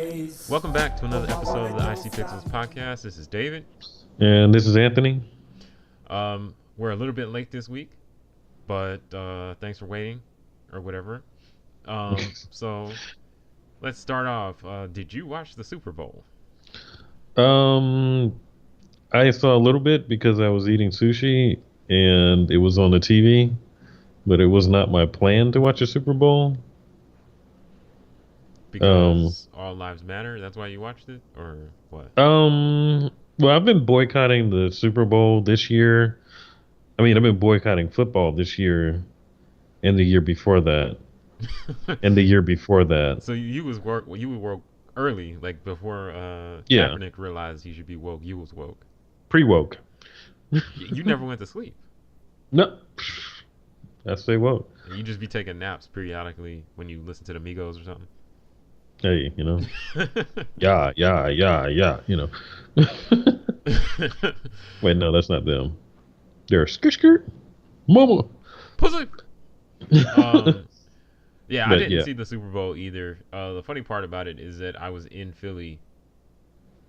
Welcome back to another episode of the IC Pixels podcast. This is David. And this is Anthony. We're a little bit late this week, but thanks for waiting, or whatever. So let's start off. Did you watch the Super Bowl? Um, I saw a little bit because I was eating sushi and it was on the TV, but it was not my plan to watch a Super Bowl. Because all lives matter. That's why you watched it, or what? Well, I've been boycotting the Super Bowl this year. I mean, I've been boycotting football this year and the year before that. And the year before that. So you was work. Well, you would work early, like before Yeah, Kaepernick realized he should be woke. You was woke. pre-woke. You never went to sleep. No, I stay woke. You just be taking naps periodically when you listen to the Migos or something. Hey, yeah, you know. Wait, no, that's not them. They're skirt, mama. Pussy. Yeah, I But didn't yeah, see the Super Bowl either. The funny part about it is that I was in Philly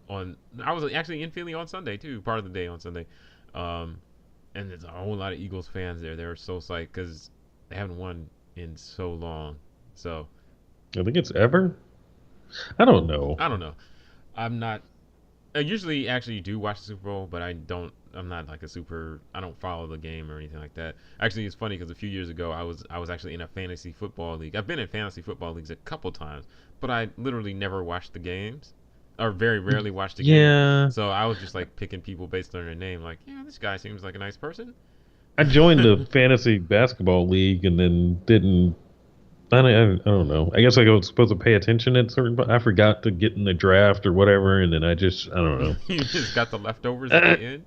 I was actually in Philly on Sunday too, part of the day on Sunday. Um, and there's a whole lot of Eagles fans there. They were so psyched because they haven't won in so long. So I think it's ever. I don't know. I don't know. I'm not. I usually actually do watch the Super Bowl, but I don't. I'm not like a super. I don't follow the game or anything like that. Actually, it's funny because a few years ago, I was actually in a fantasy football league. I've been in fantasy football leagues a couple times, but I literally never watched the games, or very rarely watched the game. Yeah, So I was just like picking people based on their name. Like, yeah, this guy seems like a nice person. I joined the fantasy basketball league and then didn't. I don't know. I guess I was supposed to pay attention at certain. But I forgot to get in the draft or whatever, and then I don't know. You just got the leftovers at the end.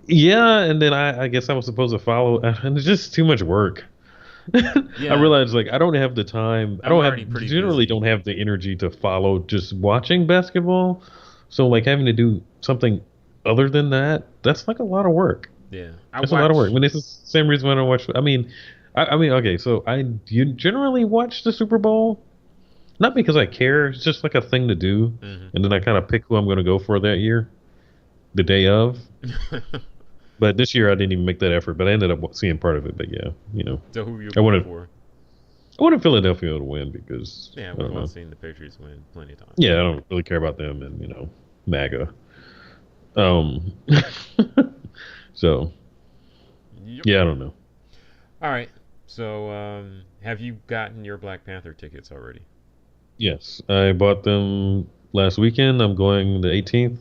Yeah, and then I guess I was supposed to follow, and it's just too much work. I Yeah, realized like I don't have the time. I I'm don't already have pretty generally busy. don't have the energy to follow just watching basketball. So like having to do something other than that, that's like a lot of work. Yeah, I That's a lot of work. I watch. mean, it's the same reason why I don't watch. I mean, okay, so you generally watch the Super Bowl not because I care. It's just like a thing to do, Hmm. and then I kind of pick who I'm going to go for that year, the day of. But this year I didn't even make that effort. But I ended up seeing part of it. But yeah, So who you I going wanted for? I wanted Philadelphia to win because Yeah, I we've don't all know. seen the Patriots win plenty of times. Yeah, I don't really care about them and MAGA. Um, so Yep. yeah, I don't know. All right. So, have you gotten your Black Panther tickets already? Yes, I bought them last weekend. I'm going the 18th.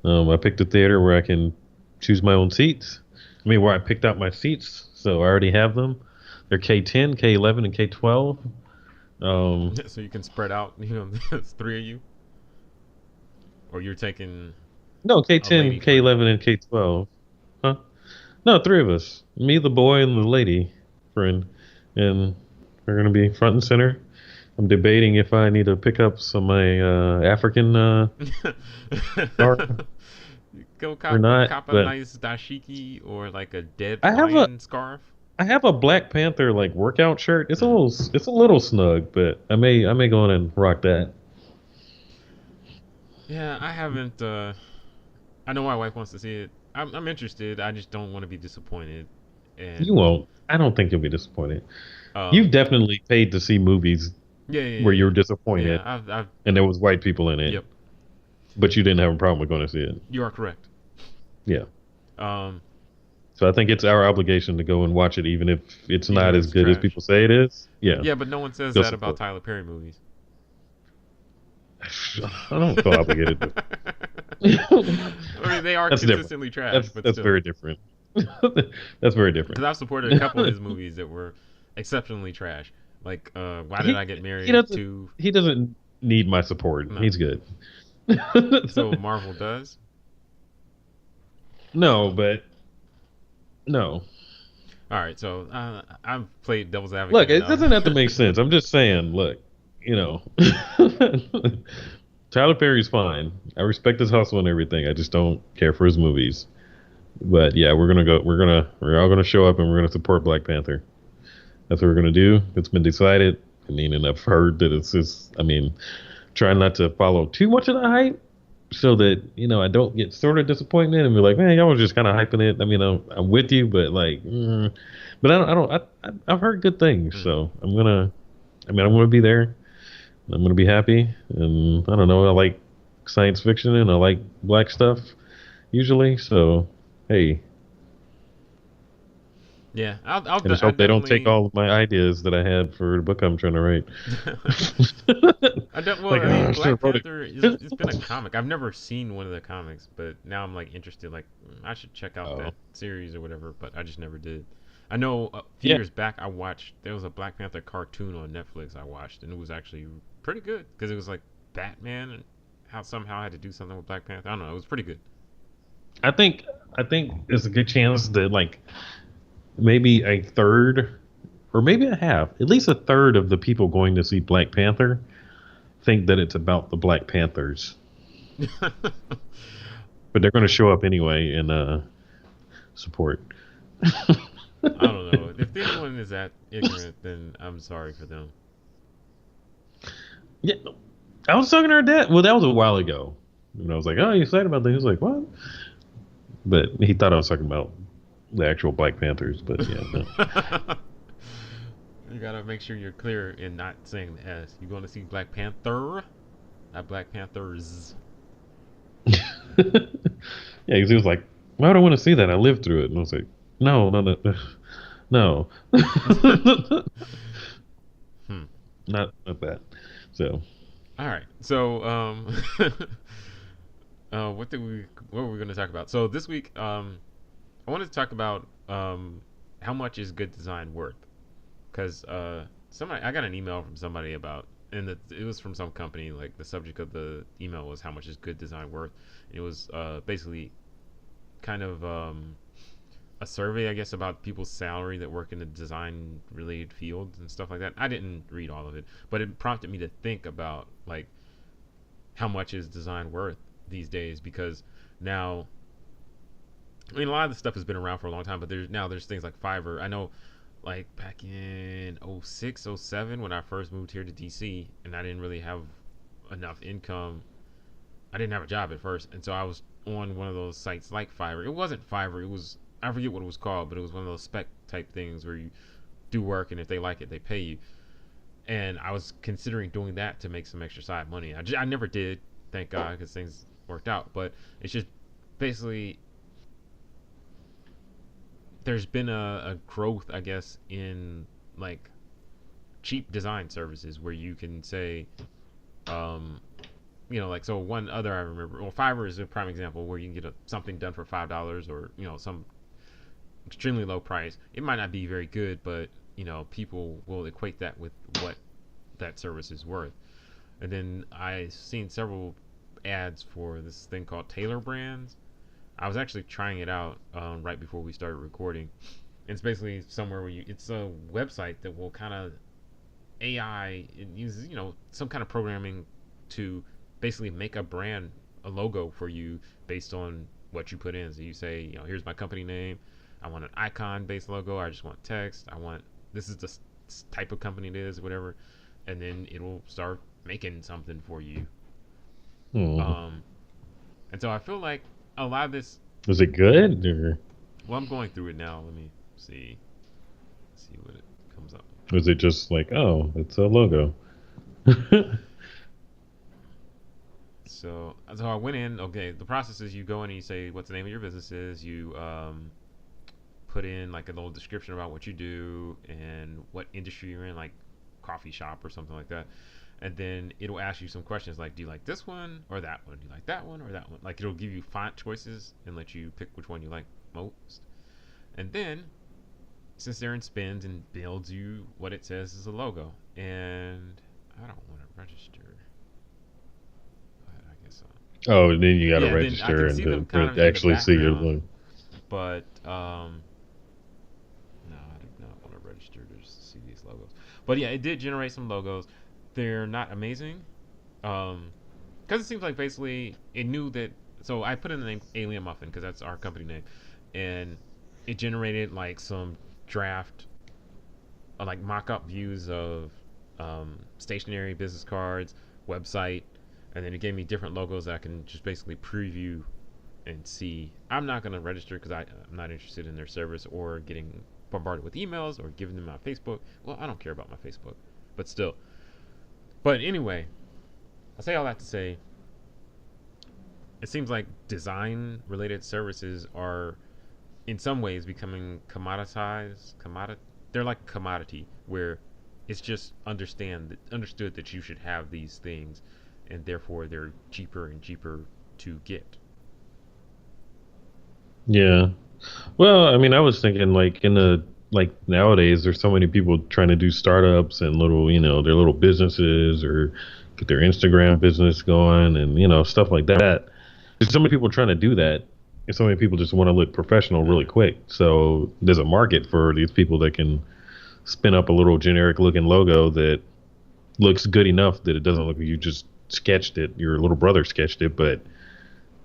I picked a theater where I can choose my own seats. I mean, where I picked out my seats, so I already have them. They're K10, K11, and K12. Um, So you can spread out. It's three of you, or you're taking no, a K10, lady friend. K11, and K12. Huh? No, three of us. Me, the boy, and the lady friend. And we're going to be front and center. I'm debating if I need to pick up some of my African art Go or not. cop a But nice dashiki or like a dead I have a lion scarf. I have a Black Panther like workout shirt. Mm. It's a little snug, but I may go in and rock that. Yeah, I haven't. I know my wife wants to see it. I'm interested. I just don't want to be disappointed. You And won't. I don't think you'll be disappointed. You've um, definitely paid to see movies yeah, yeah, where yeah, you were yeah. disappointed I've. and there was white people in it, Yep. but you didn't have a problem with going to see it. You are correct. Yeah. Um, So I think it's our obligation to go and watch it, even if it's even not if as it's good as trash. people say it is. Yeah. Yeah, but no one says Go that about support. Tyler Perry movies. I don't feel obligated to. I mean, they are That's different. consistently trash, That's but that's still. very different. That's very Because different. I've supported a couple of his movies that were exceptionally trash. Like, Why Did he I Get he Married doesn't to? he doesn't need my support. No. He's good. So Marvel does. No, but no. All right, so I've played devil's advocate Look, it enough. doesn't have to make sense. I'm just saying. Look, Tyler Perry's fine. I respect his hustle and everything. I just don't care for his movies. But yeah, we're gonna go. We're all gonna show up and we're gonna support Black Panther. That's what we're gonna do. It's been decided. I mean, and I've heard that it's just. I mean, try not to follow too much of the hype so that I don't get sort of disappointed and be like, man, y'all was just kind of hyping it. I mean, I'm with you, but like, but I've heard good things, Mm. so I'm gonna be there. I'm gonna be happy, and I don't know. I like science fiction and I like black stuff usually, so hey, Yeah, I just I hope they don't take definitely. all of my ideas that I had for the book I'm trying to write. I don't. Well, Like, I mean, I should Black have wrote it. Panther is it's been a comic. I've never seen one of the comics, but now I'm like interested. Like, I should check out Oh, that series or whatever. But I just never did. I know a few yeah. years back I watched there was a Black Panther cartoon on Netflix I watched, and it was actually pretty good because it was like Batman and how somehow I had to do something with Black Panther. I don't know. It was pretty good. I think I think there's a good chance that like maybe a third or maybe a half, at least a third of the people going to see Black Panther think that it's about the Black Panthers, but they're going to show up anyway and support. I don't know. If anyone is that ignorant, then I'm sorry for them. Yeah, I was talking to her dad. Well, that was a while ago. And I was like, "Oh, you excited about that?" He was like, "What?" But he thought I was talking about the actual Black Panthers. But yeah, no. You gotta make sure you're clear in not saying the S. You going to see Black Panther, not Black Panthers. Yeah, because he was like, "Why would I want to see that? I lived through it." And I was like, "No, no, no, no, Hmm. not that." So All right. So, what were we going to talk about? So this week, I wanted to talk about how much is good design worth? Because somebody, I got an email from somebody about, and it was from some company. Like the subject of the email was how much is good design worth? It was basically kind of a survey, I guess, about people's salary that work in the design related fields and stuff like that. I didn't read all of it, but it prompted me to think about like how much is design worth these days because now I mean a lot of the stuff has been around for a long time, but there's things like Fiverr. I know like back in '06, '07 when I first moved here to DC and I didn't really have enough income. I didn't have a job at first, and so I was on one of those sites like Fiverr. It wasn't Fiverr, it was I forget what it was called, but it was one of those spec type things where you do work and if they like it, they pay you. And I was considering doing that to make some extra side money. I never did, thank God, because things worked out. But it's just basically there's been a growth, I guess, in like cheap design services where you can say, um, like so one other I remember. Well, Fiverr is a prime example where you can get something done for $5 or some extremely low price. It might not be very good, but people will equate that with what that service is worth. And then I seen several ads for this thing called Tailor Brands. I was actually trying it out right before we started recording. It's basically somewhere where it's a website that will kind of AI. It uses some kind of programming to basically make a brand, a logo for you based on what you put in. So you say, here's my company name. I want an icon based logo. I just want text. I want this is the type of company it is, whatever, and then it'll start making something for you. hmm. Um, and so I feel like a lot of this. Was it good or Well, I'm going through it now. Let me see what it comes up. was it just like, oh, it's a logo? So I went in. Okay, the process is you go in and you say what the name of your business is. You put in like a little description about what you do and what industry you're in, like coffee shop or something like that. And then it'll ask you some questions like, do you like this one or that one? Do you like that one or that one? Like it'll give you font choices and let you pick which one you like most. And then since they're in spins and builds you what it says is a logo. And I don't want to register, but I guess Oh, and then you got to yeah. Then I register can and see them for kind it of to in the actually see your background, logo. but no, I do not want to register to see these logos. But yeah, it did generate some logos. They're not amazing, because it seems like basically it knew that. So I put in the name Alien Muffin because that's our company name, and it generated like some draft, like mock-up views of stationary business cards, website, and then it gave me different logos that I can just basically preview and see. I'm not gonna register because I'm not interested in their service or getting bombarded with emails or giving them my Facebook. Well, I don't care about my Facebook, but still. But anyway, I say all that to say, it seems like design related services are in some ways becoming commoditized. They're like commodity where it's just understood that you should have these things, and therefore they're cheaper and cheaper to get. Yeah. Well, I mean, I was thinking like in the like nowadays, there's so many people trying to do startups and little, their little businesses or get their Instagram business going and stuff like that. There's so many people trying to do that, and so many people just want to look professional really Mm-hmm. quick. So there's a market for these people that can spin up a little generic looking logo that looks good enough that it doesn't look like you just sketched it, your little brother sketched it, but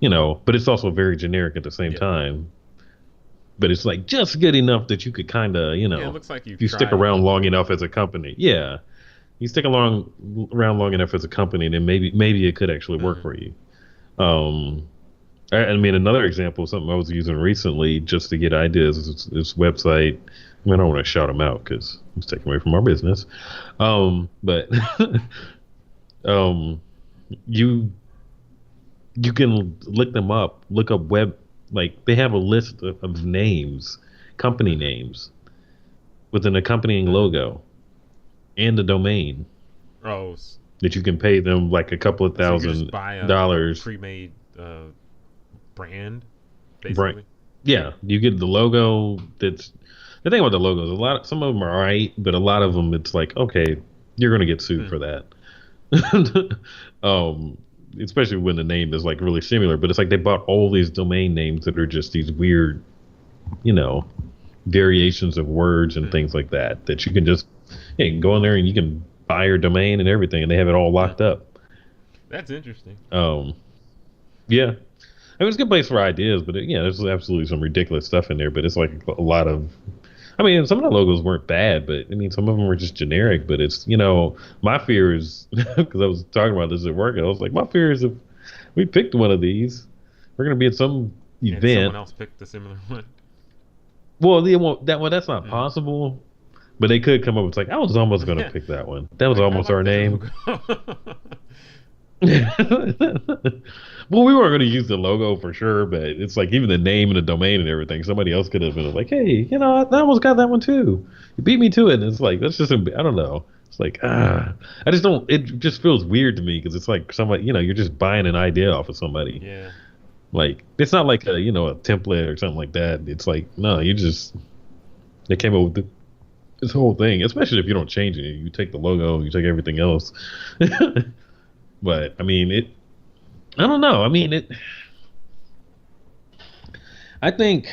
it's also very generic at the same Yeah. time. But it's like just good enough that you could kind of, Yeah, it looks like if you've you stick tried it. around long enough as a company, yeah, you stick along around long enough as a company, then maybe it could actually work Mm-hmm. for you. Um, I mean, another example, something I was using recently just to get ideas is this website. I mean, I don't want to shout them out because it's taking away from our business. But um, you you can look them up, look up web, like they have a list of names, company Mm-hmm. names with an accompanying Mm-hmm. logo and a domain Oh, that you can pay them like a couple of so you could just thousand buy a dollars. pre-made brand, Right. basically. Yeah, you get the logo. That's the thing about the logos. Some of them are alright, but a lot of them, it's like, okay, you're gonna get sued Hmm. for that. um, Especially when the name is like really similar. But it's like they bought all these domain names that are just these weird, you know, variations of words and Hmm. things like that. That you can just, yeah, you can go in there and you can buy your domain and everything, and they have it all Hmm. locked up. That's interesting. Um, yeah, I mean, it's a good place for ideas, but yeah, there's absolutely some ridiculous stuff in there. But it's like a lot of, I mean, some of the logos weren't bad, but I mean, some of them were just generic. But it's, my fear is because I was talking about this at work. I was like, my fear is if we picked one of these, we're gonna be at some And someone event. else picked a similar one. Well, they won't, that one that's not Hmm. possible. But they could come up with like, I was almost gonna Yeah, pick that one. That was like I almost like our that name. logo. Well, we weren't going to use the logo for sure, but it's like even the name and the domain and everything. Somebody else could have been like, "Hey, I almost got that one too. You beat me to it." And it's like that's just, I don't know. It's like I just don't. It just feels weird to me because it's like somebody, you're just buying an idea off of somebody. Yeah, Like it's not like a template or something like that. It's like no, they came up with this whole thing. Especially if you don't change it, you take the logo, you take everything else. But I mean, I don't know. I mean, I think,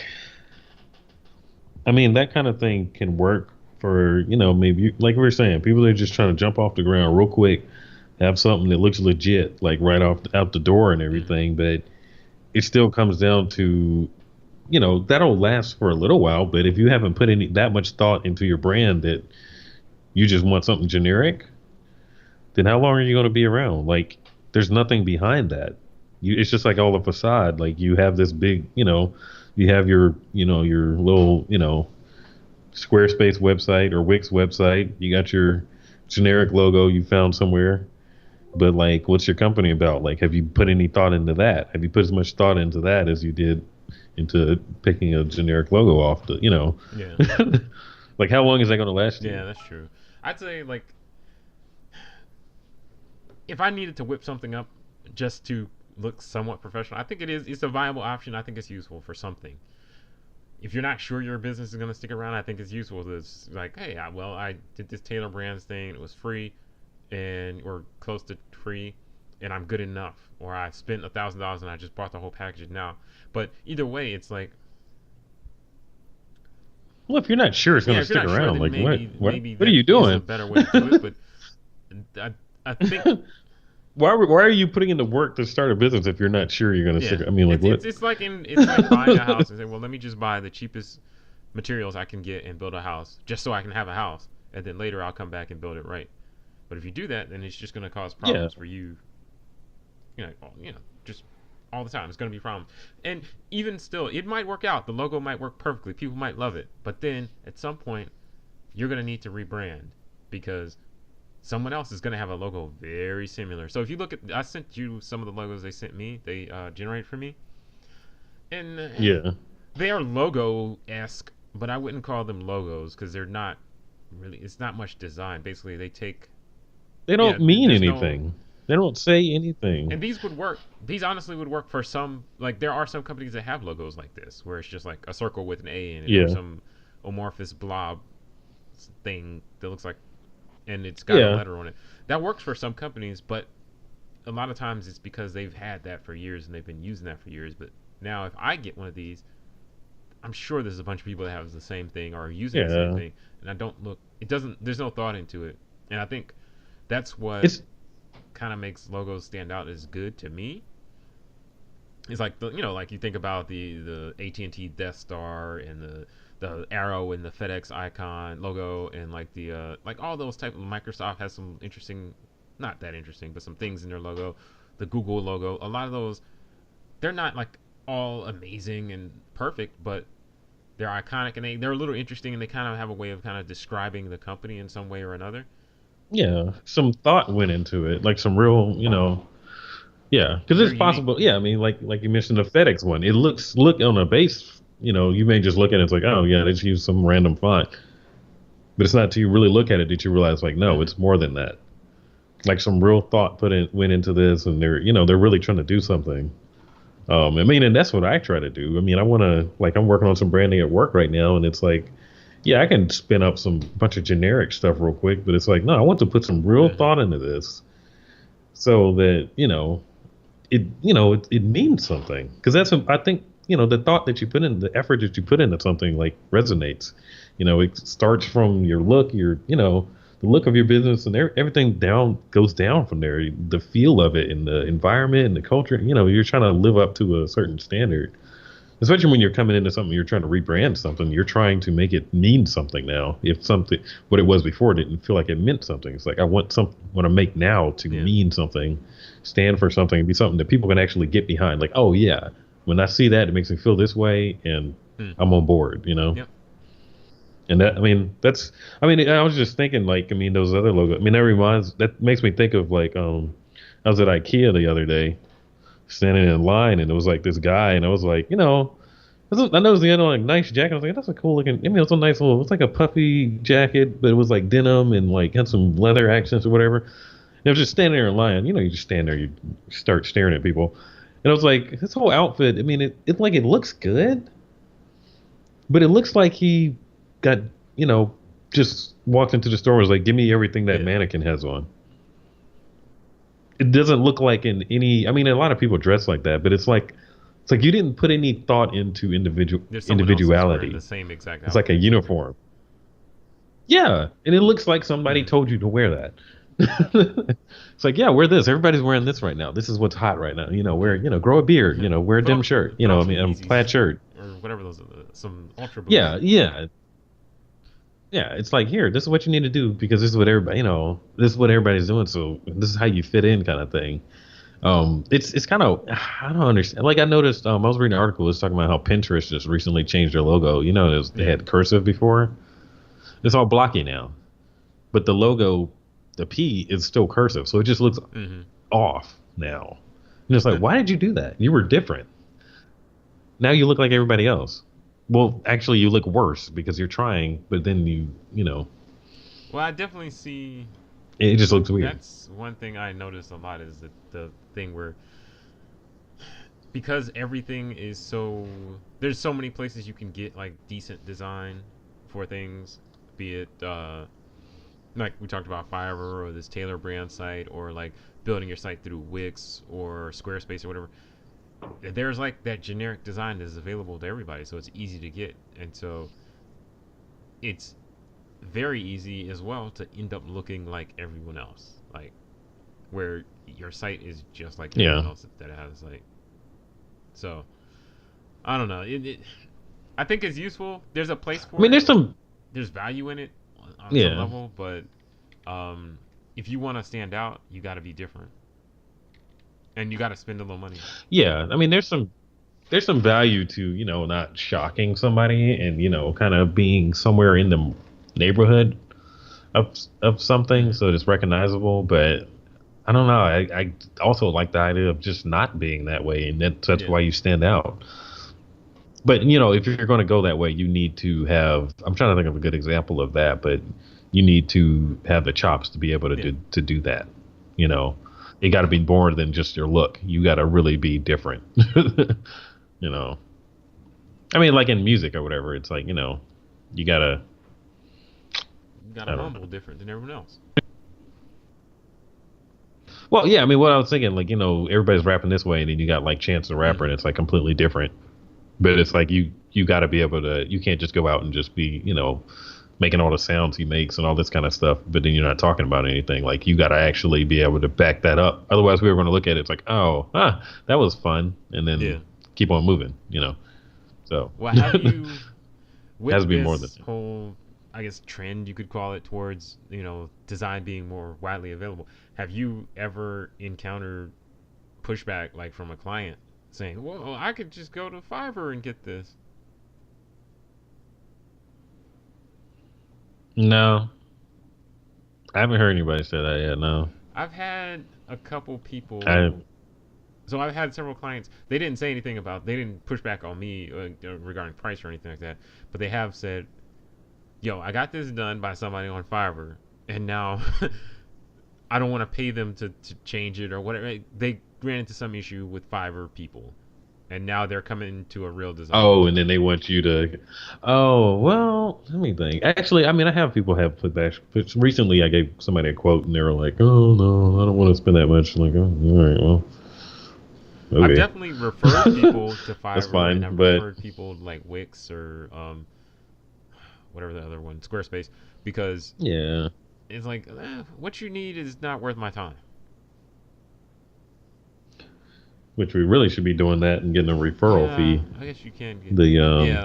I mean, that kind of thing can work for, maybe like we were saying, people that are just trying to jump off the ground real quick, have something that looks legit, like right off out the door and mm, everything. But it still comes down to, that'll last for a little while. But if you haven't put any that much thought into your brand that you just want something generic, then how long are you going to be around? Like, there's nothing behind that. It's just like all a facade. Like you have this big, you have your little, Squarespace website or Wix website. You got your generic logo you found somewhere. But like, what's your company about? Like, have you put any thought into that? Have you put as much thought into that as you did into picking a generic logo off yeah, like how long is that going to last you? yeah. That's true. I'd say like if I needed to whip something up just to look somewhat professional, I think it is. It's a viable option. I think it's useful for something. If you're not sure your business is going to stick around, I think it's useful to like, hey, I did this Taylor Brands thing. It was free, and or close to free, and I'm good enough. Or I spent $1,000 and I just bought the whole package now. But either way, it's like, Well, if you're not sure it's going yeah, to if you're stick not sure, around, then like maybe what are that you is a doing? better way to do it. But I think Why are you putting in the work to start a business if you're not sure you're going to yeah, stick? I mean, like what? it's like buying a house and saying, well, let me just buy the cheapest materials I can get and build a house just so I can have a house, and then later I'll come back and build it right. But if you do that, then it's just going to cause Yeah, problems for you. Just all the time. It's going to be a problem. And even still, it might work out. The logo might work perfectly. People might love it. But then at some point, you're going to need to rebrand because someone else is going to have a logo very similar. So if you look at, I sent you some of the logos they sent me, they generated for me, and yeah. they are logo esque, but I wouldn't call them logos because they're not really. It's not much design. Basically, they take, They yeah. don't mean There's no, anything. They don't say anything. and these would work. These honestly would work for some. Like there are some companies that have logos like this, where it's just like a circle with an A in it, or Yeah, some amorphous blob thing that looks like, and it's got a yeah, letter on it. That works for some companies, but a lot of times it's because they've had that for years and they've been using that for years. But now, if I get one of these, I'm sure there's a bunch of people that have the same thing or are using the same yeah. thing, and I don't look. It doesn't. There's no thought into it, and I think that's what It's kind of makes logos stand out as good to me. It's like like you think about the AT&T Death Star and the arrow and the FedEx icon logo and like the like all those type of Microsoft has some interesting, not that interesting, but some things in their logo. The Google logo, a lot of those, they're not like all amazing and perfect, but they're iconic and they're a little interesting and they kind of have a way of kind of describing the company in some way or another. yeah. Some thought went into it, like some real, yeah. Because They're it's unique. possible. Yeah, I mean, like you mentioned the FedEx one. It look on a base. You may just look at it. It's like, oh yeah, they just use some random font. But it's not till you really look at it that you realize, like, no, Mm-hmm. it's more than that. Like some real thought went into this, and they're really trying to do something. I mean, and that's what I try to do. I mean, I want to like I'm working on some branding at work right now, and it's like, yeah, I can spin up some bunch of generic stuff real quick, but it's like, no, I want to put some real Mm-hmm. thought into this, so that it means something. Because I think the thought that you put in, the effort that you put into something like resonates. It starts from your look, the look of your business, and everything down goes down from there. The feel of it, and the environment, and the culture. You're trying to live up to a certain standard. Especially when you're coming into something, you're trying to rebrand something. You're trying to make it mean something now. If something, what it was before, didn't feel like it meant something. It's like I want to make now to Yeah. mean something, stand for something, be something that people can actually get behind. Like, oh yeah, when I see that, it makes me feel this way, and Mm. I'm on board. Yep. And I mean, I was just thinking, like, I mean, those other logos. I mean, that makes me think of like, I was at IKEA the other day, standing in line, and it was like this guy, and I was like, I noticed he had on like nice jacket. I was like, that's a cool looking. I mean, it's a nice little. It's like a puffy jacket, but it was like denim and like had some leather accents or whatever. And I was just standing there in line. You just stand there, you start staring at people, and I was like, his whole outfit. I mean, it looks good, but it looks like he got you know just walked into the store and was like, give me everything that Yeah. mannequin has on. It doesn't look like in any. I mean, a lot of people dress like that, but it's like you didn't put any thought into There's someone else that's wearing the individuality. same exact It's like a outfit. uniform. Yeah, and it looks like somebody Mm. told you to wear that. It's like, yeah, wear this. Everybody's wearing this right now. This is what's hot right now. Wear, Yeah. grow a beard. Wear a dim shirt. Put on I some mean, a plaid Yeezys shirt. or whatever those are, some Ultra Yeah, Boost. yeah, yeah. It's like, here, this is what you need to do because this is what this is what everybody's doing. So this is how you fit in, kind of thing. It's kind of I don't understand. Like I noticed, I was reading an article. It's talking about how Pinterest just recently changed their logo. They Yeah. had cursive before. It's all blocky now, but the logo, the P is still cursive, so it just looks Mm-hmm. off now. And it's like, why did you do that? You were different. Now you look like everybody else. Well, actually, you look worse because you're trying, but then Well, I definitely see. it just looks weird. That's one thing I notice a lot is the thing where because everything is so there's so many places you can get like decent design for things, be it like we talked about Fiverr or this Taylor brand site or like building your site through Wix or Squarespace or whatever. There's like that generic design that is available to everybody, so it's easy to get, and so it's very easy as well to end up looking like everyone else, like where your site is just like everyone Yeah. else that has like. So I don't know. I think it's useful. There's a place I for mean, it. there's some. There's value in it on some Yeah. level, but um, if you want to stand out, you got to be different, and you got to spend a little money. Yeah, I mean, there's some value to not shocking somebody and kind of being somewhere in the neighborhood of something Hmm. so it's recognizable. But I don't know. I also like the idea of just not being that way, and that's Yeah, why you stand out. But if you're going to go that way, you need to have. I'm trying to think of a good example of that, but you need to have the chops to be able yeah. to do that. You know, it got to be more than just your look. You got to really be different. you know, I mean, like in music or whatever, it's like you gotta. You got to I don't know. humble different than everyone else. Well, yeah, I mean, what I was thinking, like everybody's rapping this way, and then you got like Chance the Rapper, Hmm. and it's like completely different. But it's like you got to be able to. You can't just go out and just be making all the sounds he makes and all this kind of stuff, but then you're not talking about anything. Like you got to actually be able to back that up. Otherwise, we were going to look at it. It's like, oh, that was fun, and then Yeah. keep on moving. So Well, have you has with to be more than. this whole, I guess, trend you could call it towards design being more widely available? Have you ever encountered pushback like from a client saying, "Well, I could just go to Fiverr and get this"? No, I haven't heard anybody say that yet. No, I've had a couple I. people. So I've had several clients. They didn't say anything about. They didn't push back on me regarding price or anything like that. But they have said, "Yo, I got this done by somebody on Fiverr, and now I don't want to pay them to change it or whatever." They ran into some issue with Fiverr people, and now they're coming to a real designer. Oh, and then they want you to. Oh well, let me think. Actually, I mean, I have people have put back. Recently, I gave somebody a quote, and they were like, "Oh no, I don't want to spend that much." I'm like, oh, all right, well, I've okay, definitely referred people to that's Fiverr, and fine. I've But referred people like Wix or whatever the other one, Squarespace, because yeah, it's like what you need is not worth my time. which we really should be doing that and getting a referral Yeah, fee. I guess you can get The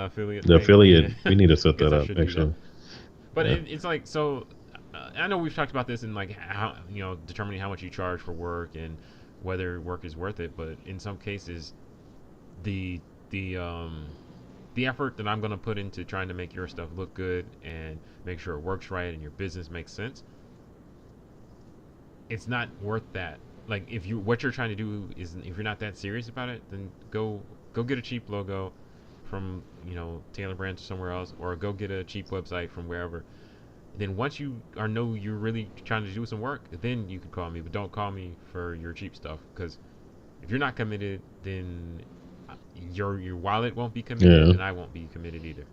affiliate the payment. affiliate, Yeah, we need to I set guess that I up should do that. actually. But Yeah, it's like so. I know we've talked about this in like how determining how much you charge for work and whether work is worth it. But in some cases, the the um the effort that I'm going to put into trying to make your stuff look good and make sure it works right and your business makes sense, it's not worth that. Like if you what you're trying to do is if you're not that serious about it, then go get a cheap logo from Taylor Brands or somewhere else, or go get a cheap website from wherever. Then once you are know you're really trying to do some work, then you can call me. But don't call me for your cheap stuff because if you're not committed, then your wallet won't be committed, yeah. and I won't be committed either.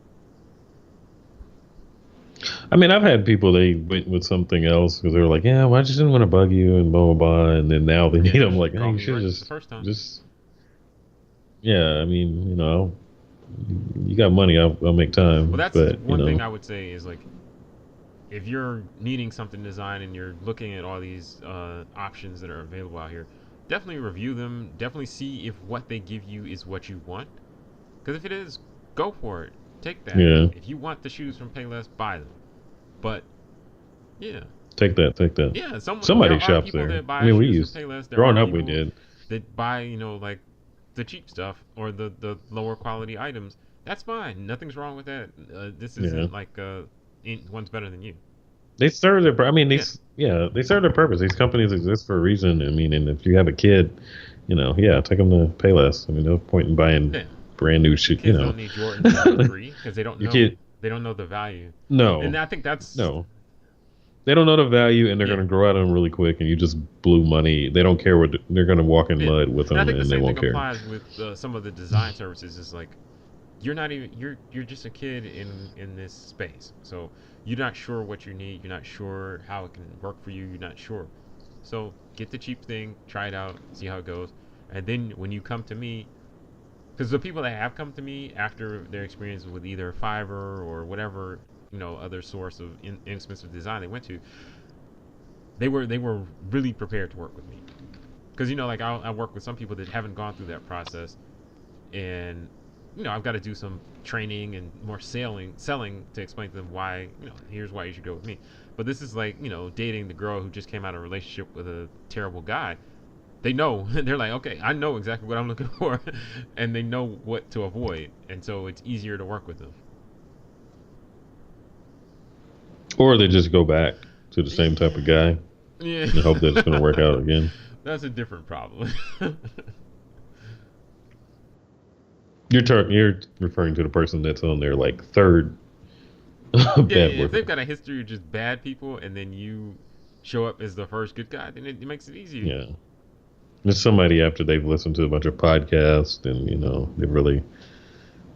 I mean, I've had people they went with something else because they were like, "Yeah, well, I just didn't want to bug you," and blah blah blah. And then now they Yeah, need you them should like, have "Hey, called you me should right have the first time. just yeah." I mean, you got money, I'll make Well, time, that's but one thing I would say is like if you're needing something designed and you're looking at all these options that are available out here, definitely review them. Definitely see if what they give you is what you want. Because if it is, go for it. Take that. yeah, If you want the shoes from Payless, buy them. But yeah, take that. yeah. There Somebody are shops people there. that I buy mean, we shoes from used Payless. There are growing up, we people did. that buy like the cheap stuff or the lower quality items. That's fine. Nothing's wrong with that. This Yeah, isn't like one's better than you. they serve their. I mean, Yeah, these yeah, they serve their purpose. These companies exist for a reason. I mean, and if you have a kid, yeah, take them to Payless. I mean, no point in buying yeah. brand new Your shit. kids don't need Jordans when they're 3 because Your kid, they don't know the value. And no, I think that's no. They don't know the value, and they're yeah, going to grow out of them really quick. And you just blew money. They don't care what they're going to walk in yeah. mud with And I them, think the and they same thing won't care. applies with some of the design services. Is like you're not even you're just a kid in this space, so you're not sure what you need. You're not sure how it can work for you. You're not sure. So get the cheap thing, try it out, see how it goes, and then when you come to me, because the people that have come to me after their experience with either Fiverr or whatever other source of inexpensive design they went to, they were really prepared to work with me. Because like I work with some people that haven't gone through that process, and I've got to do some training and more selling to explain to them why here's why you should go with me. But this is like, dating the girl who just came out of a relationship with a terrible guy. They know. They're like, okay, I know exactly what I'm looking for, and they know what to avoid, and so it's easier to work with them. Or they just go back to the same type Yeah. of guy Yeah. and hope that it's going to work out again. That's a different problem. You're referring to the person that's on their like third Yeah, bad yeah. If they've boyfriend. got a history of just bad people, and then you show up as the first good guy, then it makes it easier. Yeah. It's somebody after they've listened to a bunch of podcasts and, they really,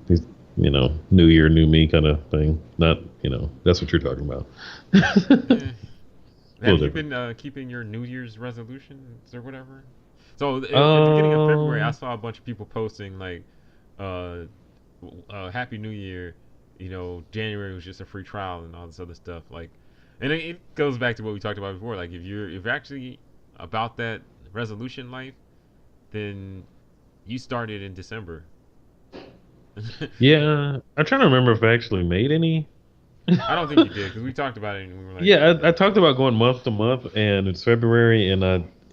these, new year, new me kind of thing. Not, that's what you're talking about. A Yeah. little Have you different. been keeping your New Year's resolutions or whatever? So at the beginning of February, I Um, saw a bunch of people posting like, uh, "Happy New Year." January was just a free trial and all this other stuff. Like, and it goes back to what we talked about before. Like, if you're actually about that resolution life, then you started in December. yeah, I'm trying to remember if I actually made any. I don't think you did because we talked about it and we were like, Yeah, I talked about going month to month, and it's February, and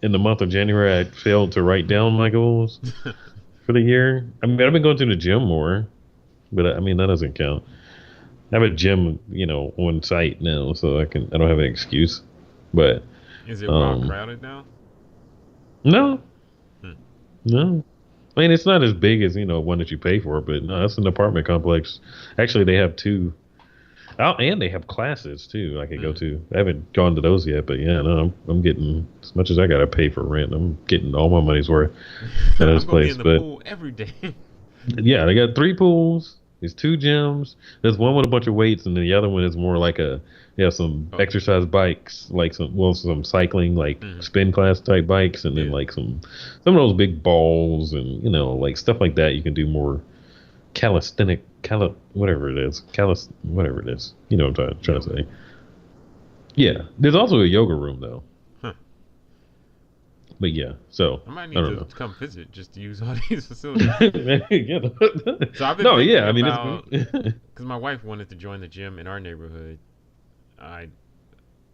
in the month of January I failed to write down my goals for the year. I mean, I've been going to the gym more, but I mean that doesn't count. I have a gym, on site now, so I don't have an excuse. But is it wild um, crowded now? no, Hmm. no. I mean, it's not as big as one that you pay for, but no, that's an apartment complex. Actually, they have two. Oh, and they have classes too. I could go Hmm. to. I haven't gone to those yet, but yeah, no, I'm getting as much as I gotta pay for rent. I'm getting all my money's worth at this I'm gonna be place. in the But pool every day. yeah, they got three pools. There's two gyms. There's one with a bunch of weights, and then the other one is more like they have some Oh, exercise bikes, like some cycling, like hmm, spin class type bikes, and then yeah. like some of those big balls and like stuff like that. You can do more calisthenic, whatever it is, whatever it is. You know what I'm trying to Yoga. say. Yeah, there's also a yoga room though. Huh. But yeah, so I might I need don't to know. come visit just to use all these facilities. Yeah. So I've been No, thinking yeah, I mean about it's because my wife wanted to join the gym in our neighborhood. I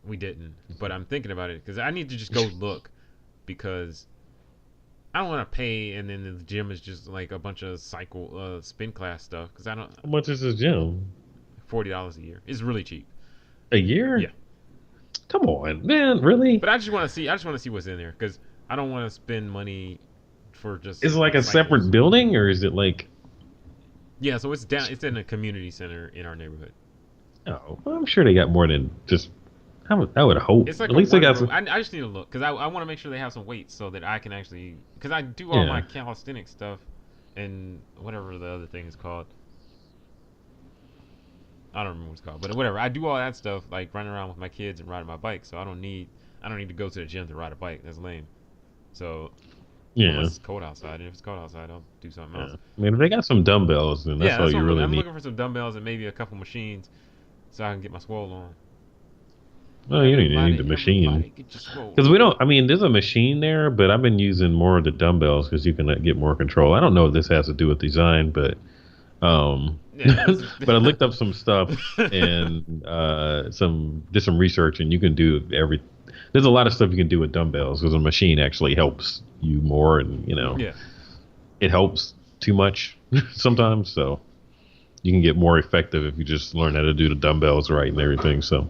We didn't, but I'm thinking about it because I need to just go look because I don't want to pay and then the gym is just like a bunch of spin class stuff because I don't. how much is this gym? $40 a year. It's really cheap. A Yeah, year? Come on, man, really? but I just want to see. I just want to see what's in there because I don't want to spend money for Is just it like a separate cycles. building or is it like? Yeah, so it's down. It's in a community center in our neighborhood. Oh, well, I'm sure they got more than just. I would hope It's like at a least they one got room. some. I just need to look because I want to make sure they have some weights so that I can actually because I do all my Yeah, calisthenic stuff and whatever the other thing is called. I don't remember what it's called, but whatever. I do all that stuff like running around with my kids and riding my bike. So I don't need to go to the gym to ride a bike. That's lame. So yeah, unless it's cold outside, and if it's cold outside, I'll do something yeah. else. I mean, if they got some dumbbells, then that's Yeah, all that's what you I'm looking. really I'm need. looking for some dumbbells and maybe a couple machines so I can get my swole on. Well, you don't even need Everybody, the machine everybody, get your swole because we on. don't. I mean, there's a machine there, but I've been using more of the dumbbells because you can get more control. I don't know if this has to do with design, but Yeah, this is. but I looked up some stuff and did some research, and you can do every. There's a lot of stuff you can do with dumbbells because a machine actually helps you more, and Yeah. it helps too much sometimes. So you can get more effective if you just learn how to do the dumbbells right and everything. So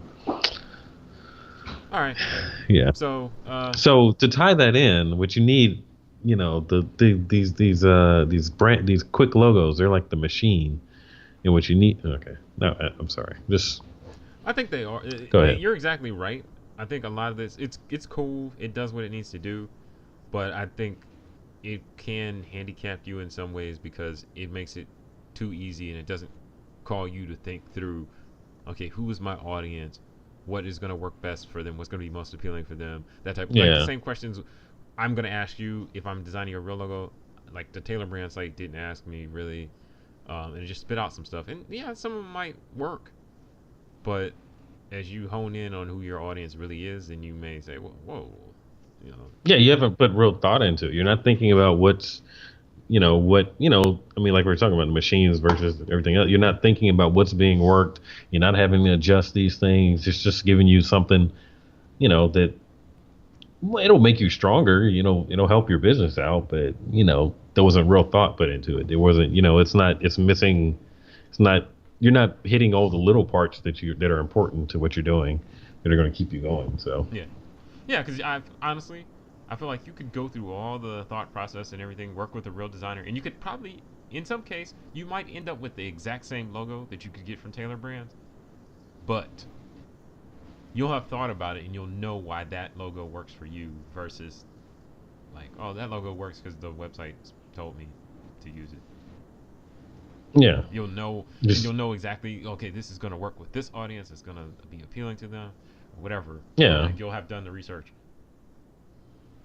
All right. yeah. So, So to tie that in, what you need, these quick logos, they're like the machine, and what you need. Okay, no, I'm sorry. Just I think they are. go ahead. You're exactly right. I think a lot of this, it's cool. It does what it needs to do, but I think it can handicap you in some ways because it makes it too easy and it doesn't call you to think through. Okay, who is my audience? What is going to work best for them? What's going to be most appealing for them? That type, like the Yeah, same questions I'm going to ask you if I'm designing a real logo. Like the Taylor Brand site didn't ask me really, and it just spit out some stuff. And yeah, some of them might work, but as you hone in on who your audience really is, then you may say, "Whoa, whoa, you know, yeah. You haven't put real thought into it. You're not thinking about what's what, I mean, like we were talking about the machines versus everything else. You're not thinking about what's being worked. You're not having to adjust these things. It's just giving you something, that well, it'll make you stronger. It'll help your business out, but there wasn't real thought put into it. It wasn't, it's not, it's missing, it's not, you're not hitting all the little parts that are important to what you're doing that are going to keep you going. So Yeah. Yeah, because I honestly, I feel like you could go through all the thought process and everything, work with a real designer, and you could probably, in some case, you might end up with the exact same logo that you could get from Taylor Brands, but you'll have thought about it and you'll know why that logo works for you versus like, oh, that logo works because the website told me to use it. yeah, You'll know, and just you'll know exactly. Okay, this is going to work with this audience. It's going to be appealing to them, whatever. yeah, Like you'll have done the research.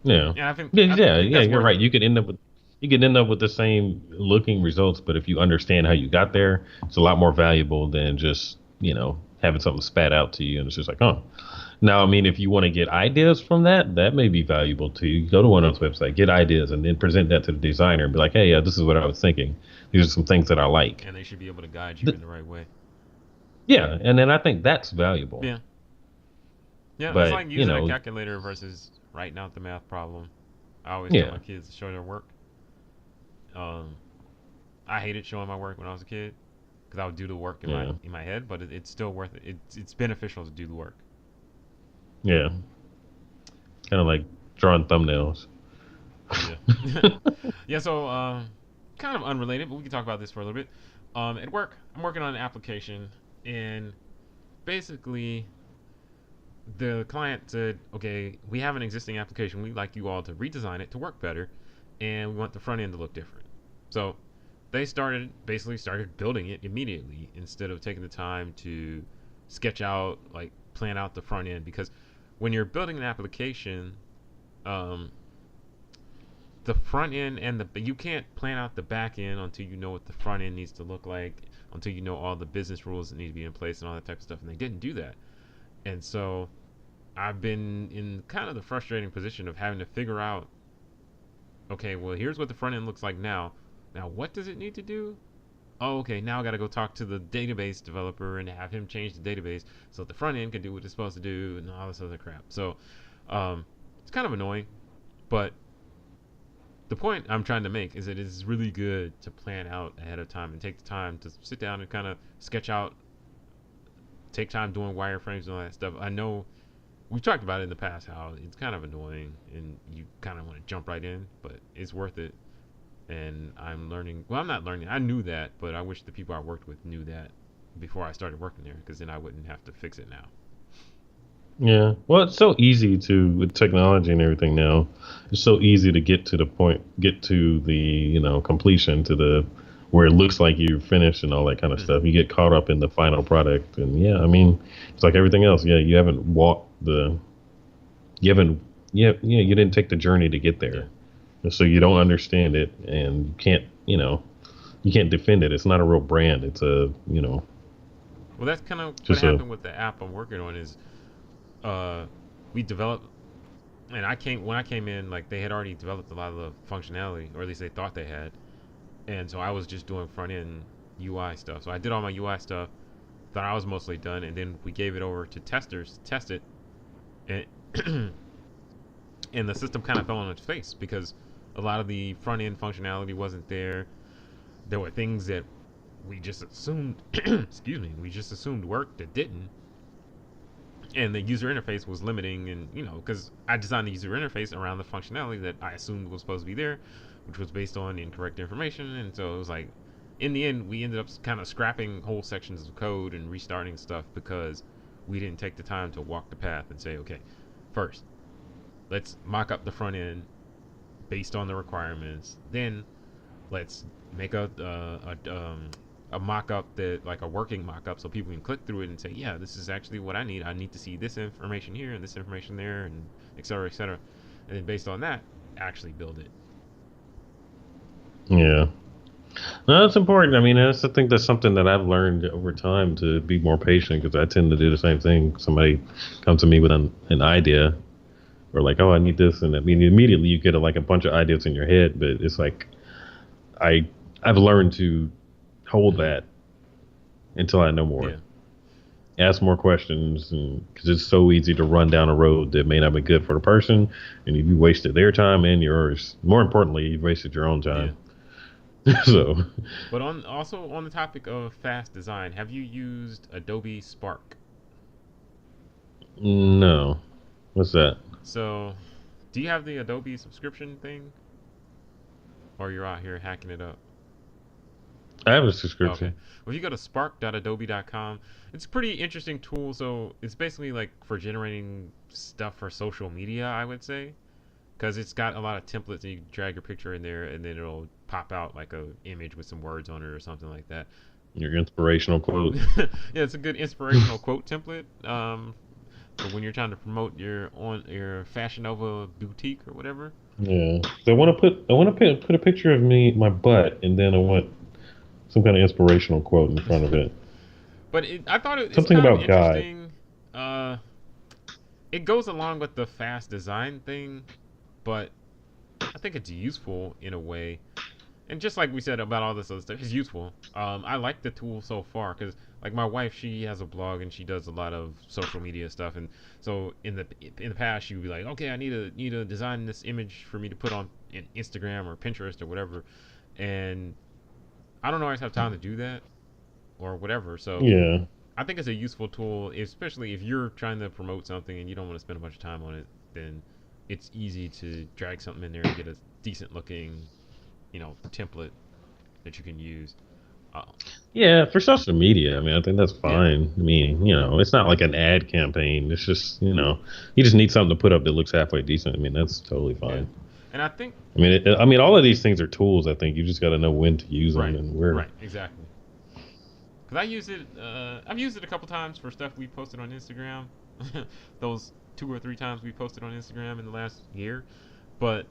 yeah, And yeah, I yeah, think yeah. that's You're worth right. it. You could end up with the same looking results, but if you understand how you got there, it's a lot more valuable than just having something spat out to you and it's just like, oh. Now, I mean, if you want to get ideas from that, that may be valuable to you. Go to one of those websites, get ideas, and then present that to the designer and be like, hey, yeah, this is what I was thinking. These are some things that I like. And they should be able to guide you Th- in the right way. yeah, and then I think that's valuable. Yeah, yeah. It's But like using a calculator versus writing out the math problem. I always tell yeah, my kids to show their work. Um, I hated showing my work when I was a kid because I would do the work yeah, in my head, but it's still worth it. It's beneficial to do the work. yeah. Kind of like drawing thumbnails. Yeah. Yeah. So, kind of unrelated, but we can talk about this for a little bit. At work, I'm working on an application, and basically, the client said, "Okay, we have an existing application. We'd like you all to redesign it to work better, and we want the front end to look different." So, they started building it immediately instead of taking the time to sketch out, like plan out the front end, because when you're building an application, um, the front end and you can't plan out the back end until you know what the front end needs to look like, until you know all the business rules that need to be in place and all that type of stuff. And they didn't do that, and so I've been in kind of the frustrating position of having to figure out, okay, well, here's what the front end looks like now. Now, what does it need to do? Oh, okay, now I got to go talk to the database developer and have him change the database so that the front end can do what it's supposed to do and all this other crap. So, it's kind of annoying, but the point I'm trying to make is that it is really good to plan out ahead of time and take the time to sit down and kind of sketch out, take time doing wireframes and all that stuff. I know we've talked about it in the past how it's kind of annoying and you kind of want to jump right in, but it's worth it. And I'm learning. Well, I'm not learning. I knew that, but I wish the people I worked with knew that before I started working there, because then I wouldn't have to fix it now. Yeah. Well, it's so easy to with technology and everything now. It's so easy to get to the point, get to the completion, to the where it looks like you're finished and all that kind of Mm-hmm. stuff. You get caught up in the final product, and yeah, I mean, it's like everything else. Yeah, you haven't, yeah, you didn't take the journey to get Yeah. there, so you don't understand it, and you can't defend it. It's not a real brand. It's Well, that's kind of what just a happened with the app I'm working on. Is uh, we developed, and when I came in, like they had already developed a lot of the functionality, or at least they thought they had, and so I was just doing front end UI stuff. So I did all my UI stuff, thought I was mostly done, and then we gave it over to testers to test it, and and the system kind of fell on its face because a lot of the front end functionality wasn't there. There were things that we just assumed, excuse me, we just assumed worked that didn't, and the user interface was limiting. And because I designed the user interface around the functionality that I assumed was supposed to be there, which was based on incorrect information. And so it was like, in the end, we ended up kind of scrapping whole sections of code and restarting stuff because we didn't take the time to walk the path and say, okay, first let's mock up the front end based on the requirements. Then let's make a mock-up, that like a working mock-up, so people can click through it and say, yeah, this is actually what I need. I need to see this information here and this information there, and et cetera, et cetera. And then based on that, actually build it. yeah. No, that's important. I mean, I think that's something that I've learned over time to be more patient because I tend to do the same thing. Somebody comes to me with an idea or like, oh, I need this. And I mean, immediately you get like a bunch of ideas in your head, but it's like, I I've learned to hold Mm, that until I know more. yeah, Ask more questions, and because it's so easy to run down a road that may not be good for the person, and you wasted their time and yours. More importantly, you've wasted your own yeah. time. So, But on also on the topic of fast design, have you used Adobe Spark? no. What's that? So, do you have the Adobe subscription thing, or you're out here hacking it up? I have a Okay. subscription. Well, if you go to spark.adobe.com, it's a pretty interesting tool. So it's basically like for generating stuff for social media, I would say, because it's got a lot of templates and you can drag your picture in there and then it'll pop out like a image with some words on it or something like that. Your inspirational quote. Yeah, it's a good inspirational quote template for when you're trying to promote your Fashion Nova boutique or whatever. Yeah. So I want to put a picture of me, my butt, and then I want some kind of inspirational quote in front of it. But I thought it's Something kind of about God. interesting. Uh, it goes along with the fast design thing, but I think it's useful in a way. And just like we said about all this other stuff, it's useful. I like the tool so far because, like, my wife, she has a blog and she does a lot of social media stuff. And so in the past, she would be like, okay, I need to design this image for me to put on Instagram or Pinterest or whatever. And I don't always have time to do that or whatever. So Yeah. I think it's a useful tool, especially if you're trying to promote something and you don't want to spend a bunch of time on it. Then it's easy to drag something in there and get a decent looking, template that you can use. Uh, Yeah, for social media, I mean, I think that's yeah, fine. I mean, it's not like an ad campaign. It's just, you just need something to put up that looks halfway decent. I mean, that's totally yeah, fine. and I think I mean, all of these things are tools. I think you just got to know when to use them right, and where. right, exactly. Because I use it. I've used it a couple times for stuff we posted on Instagram. Those 2 or 3 times we posted on Instagram in the last year. But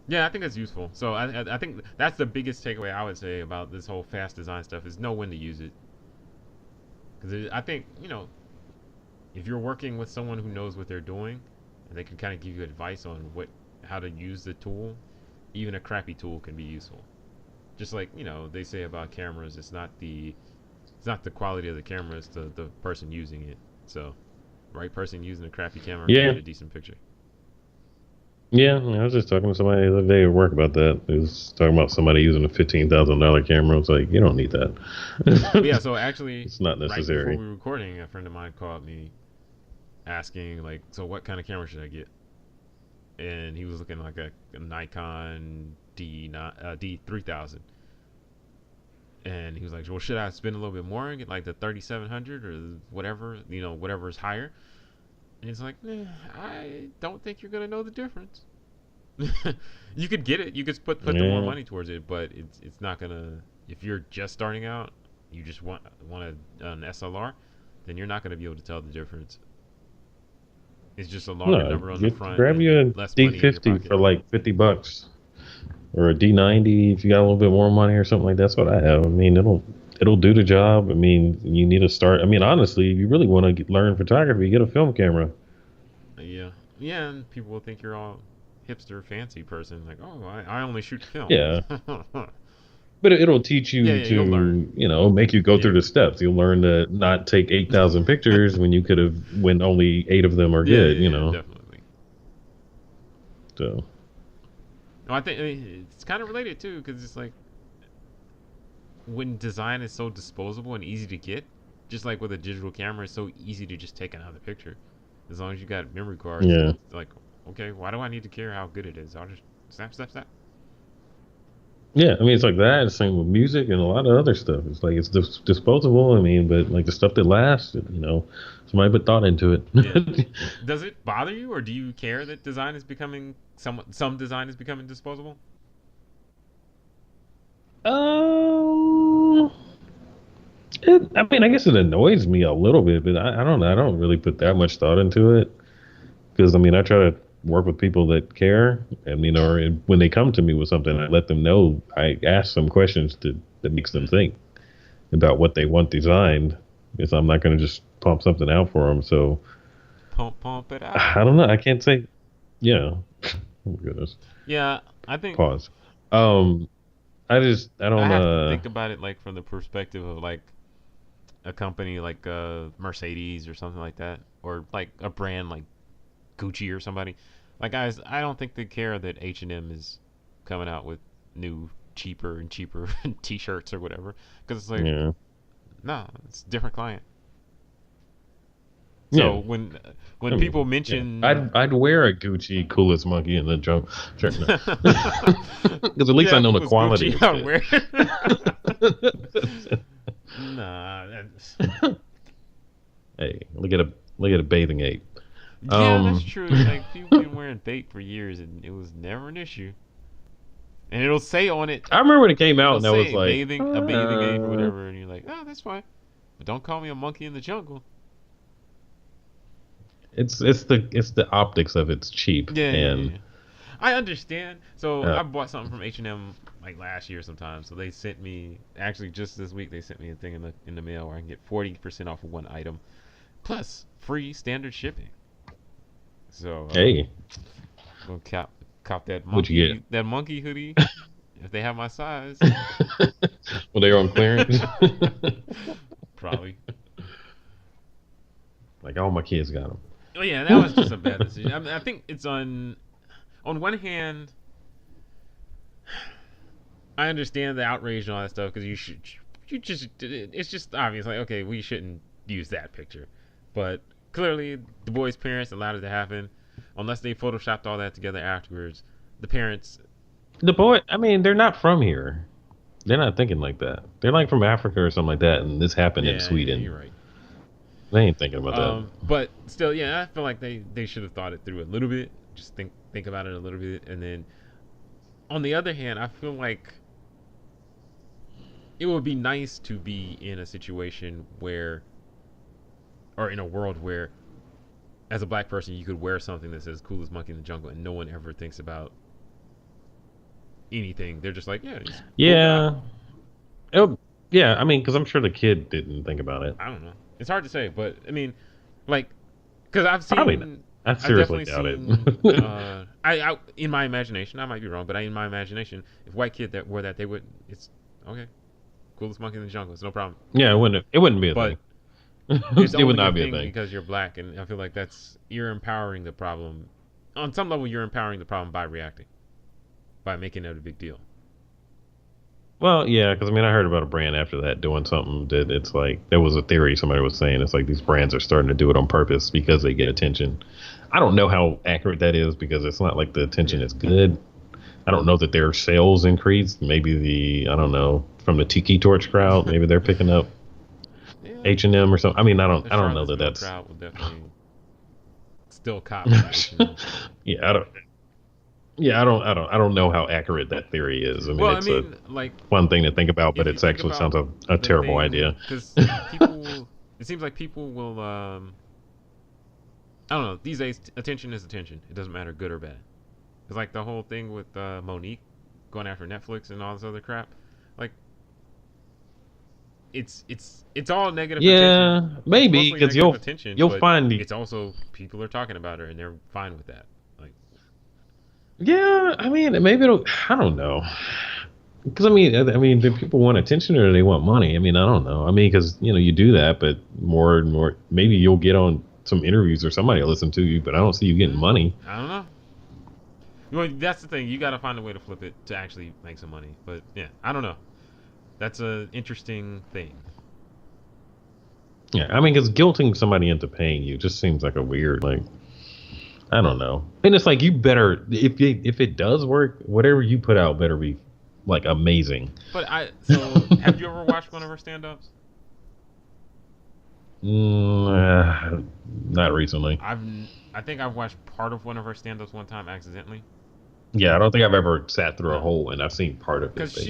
yeah, I think it's useful. So I think that's the biggest takeaway I would say about this whole fast design stuff is know when to use it. Because I think if you're working with someone who knows what they're doing, and they can kind of give you advice on how to use the tool, even a crappy tool can be useful. Just like they say about cameras, it's not the quality of the camera, it's the person using it. So, right person using a crappy camera can Yeah, get a decent picture. yeah. I was just talking to somebody the other day at work about that. He was talking about somebody using a $15,000 camera. I was like, you don't need But yeah, that. so actually, It's not right before necessary. we were recording, a friend of mine called me asking like, so what kind of camera should I get? And he was looking like a Nikon D3000, and he was like, well, should I spend a little bit more and get like the 3700 or whatever, whatever is higher? And he's like, I don't think you're gonna know the difference. You could get it, you could put the more Yeah, money towards it, but it's not gonna. If you're just starting out, you just want an SLR, then you're not gonna be able to tell the difference. It's just a larger no. number on the Get front grab you and a less money in your D50 pocket. for like $50, or a D90 if you got a little bit more money or something like that. That's what I have. I mean, it'll do the job. I mean, you need to start. I mean, honestly, if you really want to learn photography, get a film camera. Yeah, yeah, and people will think you're all hipster, fancy person. Like, oh, I only shoot film. Yeah, but it'll teach Yeah, you yeah, you'll learn. to, make you go through Yeah, the steps. You'll learn to not take 8,000 pictures when you could have, when only eight of them are yeah, good. yeah, yeah, definitely. So No, I mean, it's kind of related too, because it's like when design is so disposable and easy to get, just like with a digital camera, it's so easy to just take another picture. As long as you got memory cards, yeah. it's like, okay, why do I need to care how good it is? I'll just snap, snap, snap. Yeah, I mean it's like that. It's same with music and a lot of other stuff. It's like it's disposable. I mean, but like the stuff that lasts, somebody put thought into Yeah. it. Does it bother you, or do you care that design is becoming some design is becoming disposable? um, I mean, I guess it annoys me a little bit, but I don't know. I don't really put that much thought into it because I mean, I try to work with people that care, and and when they come to me with something, I let them know. I ask them questions that makes them Mm. think about what they want designed, because I'm not going to just pump something out for them. So Pump it out. I don't know. I can't say. Yeah. Oh my goodness. Yeah, I think Pause. Um, I I don't have to think about it like from the perspective of like a company like Mercedes or something like that, or like a brand like Gucci or somebody. Like guys, I don't think they care that H&M is coming out with new cheaper and cheaper T-shirts or whatever, because it's like yeah. no, it's a different client. So Yeah. when I people mean, yeah. mention I'd wear a Gucci coolest monkey in the junk shirt now. Because at least I yeah, if know it the was quality Gucci, is I'd good. wear nah, that's, Hey, look at a bathing ape. yeah, that's Um, true. Like people been wearing bait for years, and it was never an issue. And it'll say on it, I remember when it came out it'll and I was say like, bathing ape or whatever, and you're like, oh, that's fine, but don't call me a monkey in the jungle. it's the optics of it's cheap Yeah, yeah, yeah, and yeah. I understand. So uh, I bought something from H&M like last year sometime. So they sent me actually just this week they sent me a thing in the mail where I can get 40% off of one item plus free standard shipping. So hey, gonna cop what'd you get? that monkey hoodie if they have my size. Well, they were on clearance. Probably. Like all my kids got Oh yeah, that was just a bad them. decision. I mean, I think it's on one hand, I understand the outrage and all that stuff because you just it's just obvious like okay we shouldn't use that picture, but clearly the boy's parents allowed it to happen, unless they photoshopped all that together afterwards. The parents, The boy, I mean, they're not from here. They're not thinking like that. They're like from Africa or something like that, and this happened in yeah, yeah, Sweden. you're right. They ain't thinking about that. But still, yeah, I feel like they should have thought it through a little bit. Just think about it a little bit, and then on the other hand, I feel like it would be nice to be in a situation where, or in a world where as a black person, you could wear something that says "coolest monkey in the jungle" and no one ever thinks about anything. They're just like, yeah, he's a cool guy. Yeah, oh, yeah. I mean, because I'm sure the kid didn't think about it. I don't know. It's hard to say, but I mean, like, because I've Probably not. seen, I I've seriously definitely doubt it. seen. I in my imagination, I might be wrong, but in my imagination, if white kid that wore that, they would. It's okay. Coolest monkey in the jungle. It's no problem. Yeah, it wouldn't. It wouldn't be a thing. But it's It would only a not be a thing thing. because you're black, and I feel like that's you're empowering the problem. On some level, you're empowering the problem by reacting, by making it a big deal. Well, yeah, because I mean, I heard about a brand after that doing something that it's like there was a theory somebody was saying it's like these brands are starting to do it on purpose because they get attention. I don't know how accurate that is because it's not like the attention Yeah. is good. I don't know that their sales increased. Maybe I don't know from the Tiki Torch crowd. Maybe they're picking up Yeah. H&M or something. I mean, The I don't know that Charlottesville that's. crowd will definitely still cop some H&M. Yeah, I don't know how accurate that theory is. I mean, Well, I it's a mean, like fun thing to think about, but if you it's think actually about sounds a the terrible thing, idea. because people, it seems like people will. I don't know. These days, attention is attention. It doesn't matter good or bad. It's like the whole thing with Monique going after Netflix and all this other crap. Like it's all negative attention. Yeah, It's maybe mostly because negative attention, you'll but find it's also people are talking about her and they're fine with that. Like yeah. I mean, maybe it'll. I don't know. Because I mean, do people want attention or do they want money? I mean, I don't know. I mean, because you do that, but more and more, maybe you'll get on some interviews or somebody will listen to you, but I don't see you getting money. I don't know. Well, that's the thing. You got to find a way to flip it to actually make some money. But yeah, I don't know. That's a interesting thing. Yeah, I mean, because guilting somebody into paying you just seems like a weird, like, I don't know. And it's like you better if it does work, whatever you put out better be like amazing. But so have you ever watched one of her stand-ups? Not recently. I've I think I've watched part of one of her stand-ups one time accidentally Yeah, I don't think I've ever sat through a no, whole and I've seen part of it. because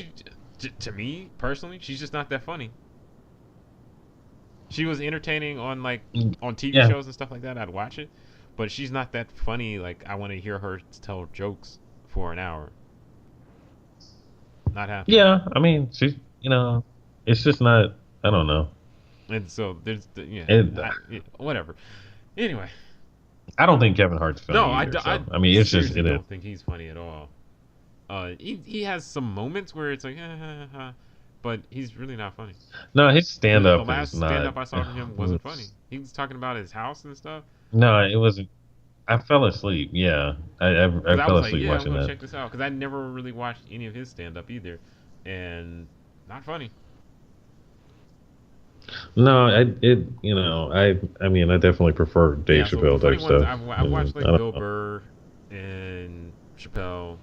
to me personally, she's just not that funny. She was entertaining on like on TV Yeah, shows and stuff like that. I'd watch it, but she's not that funny. Like I want to hear her tell jokes for an hour. Not happening. yeah. I mean, it's just not. I don't know. And so there's yeah, It, whatever. Anyway, I don't think Kevin Hart's no, funny either. I So I mean, it's just seriously it is. don't think he's funny at all. He has some moments where it's like, but he's really not funny. No, his stand The up is last stand not. up I saw from him wasn't funny. He was talking about his house and stuff. No, it wasn't. I fell asleep. Yeah, I Because I fell was like, asleep yeah, I'm watching gonna that. check this out. Because I never really watched any of his stand up either, and not funny. No, I mean, I definitely prefer Dave Yeah, so the Chappelle funny type ones stuff. I've And watched I like don't Bill know. Burr and Chappelle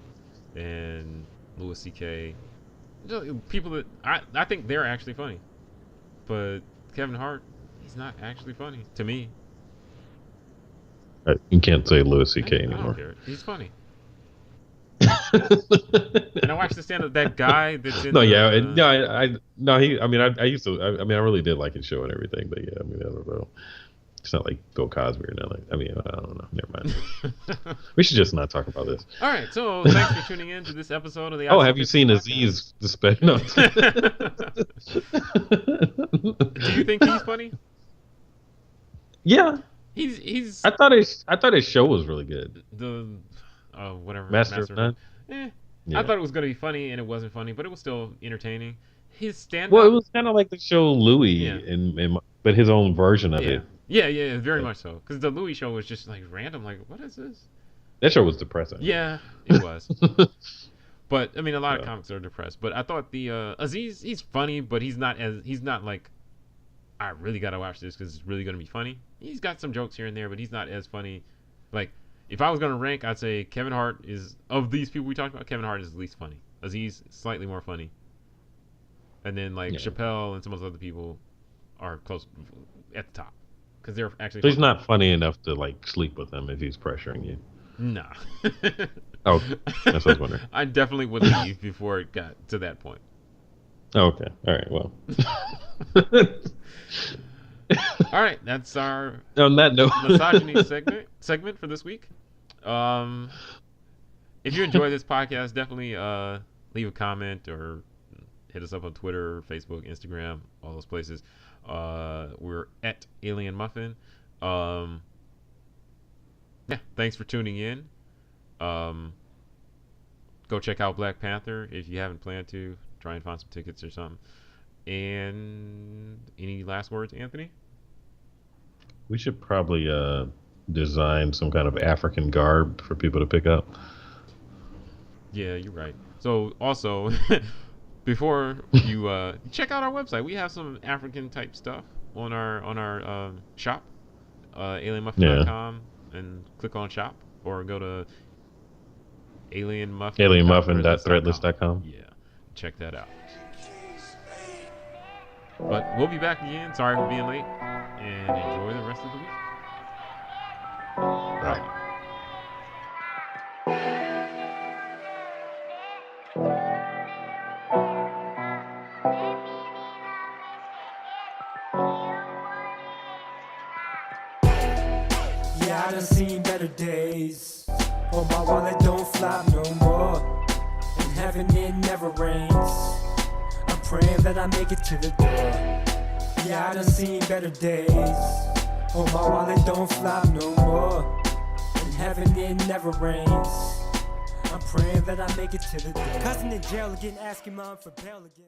and Louis C.K. People that I think they're actually funny, but Kevin Hart, he's not actually funny to me. You can't say Louis C.K. I don't anymore. care. He's funny. And I watched the stand up that guy that's in No, yeah, the no, no, he. I mean, I used to. I mean, I really did like his show and everything, but yeah, I mean, I don't know. It's not like Bill Cosby or nothing. I mean, I don't know. Never mind. We should just not talk about this. All right, so thanks for tuning in to this episode of the Oh, IC have you Pictures seen podcast. Aziz the special? No. Do you think he's funny? Yeah, He's I thought his show was really good. the whatever Master of Master of None. None. Eh, I Yeah. thought it was gonna be funny and it wasn't funny, but it was still entertaining. His stand Well, it up, was kind of like the show Louis, yeah, but his own version of yeah, it. yeah, very Yeah. much so. Because the Louis show was just like random, like what is this? That show was depressing. Yeah, it was. But I mean, a lot of Yeah. comics are depressed. But I thought the Aziz, he's funny, but he's not like I really gotta watch this because it's really gonna be funny. He's got some jokes here and there, but he's not as funny. Like if I was gonna rank, I'd say Kevin Hart is of these people we talked about. Kevin Hart is the least funny. Aziz slightly more funny, and then like Yeah. Chappelle and some of those other people are close at the top because they're actually So he's funny. not funny enough to like sleep with him if he's pressuring you. Nah. Oh, that's what I was wondering. I definitely would leave before it got to that point. Oh, okay. All right. Well. All right, that's our On that note. misogyny segment for this week. If you enjoy this podcast, definitely leave a comment or hit us up on Twitter, Facebook, Instagram, all those places. We're at Alien Muffin. Yeah, thanks for tuning in. Go check out Black Panther if you haven't planned to. Try and find some tickets or something. And any last words, Anthony? We should probably design some kind of African garb for people to pick up. Yeah, you're right. So also, before you check out our website, we have some African type stuff on our shop, alienmuffin.com, and click on shop or go to alienmuffin.threadless.com. Yeah, check that out. But we'll be back again. Sorry for being late, and enjoy the rest of the week. Bye. Yeah, I done seen better days. On my wallet don't flop no more. In heaven it never rains. I'm praying that I make it to the door. Yeah, I done seen better days. On my wallet don't flop no more. In heaven it never rains. I'm praying that I make it to the door. Cousin in jail again, asking mom for bail again.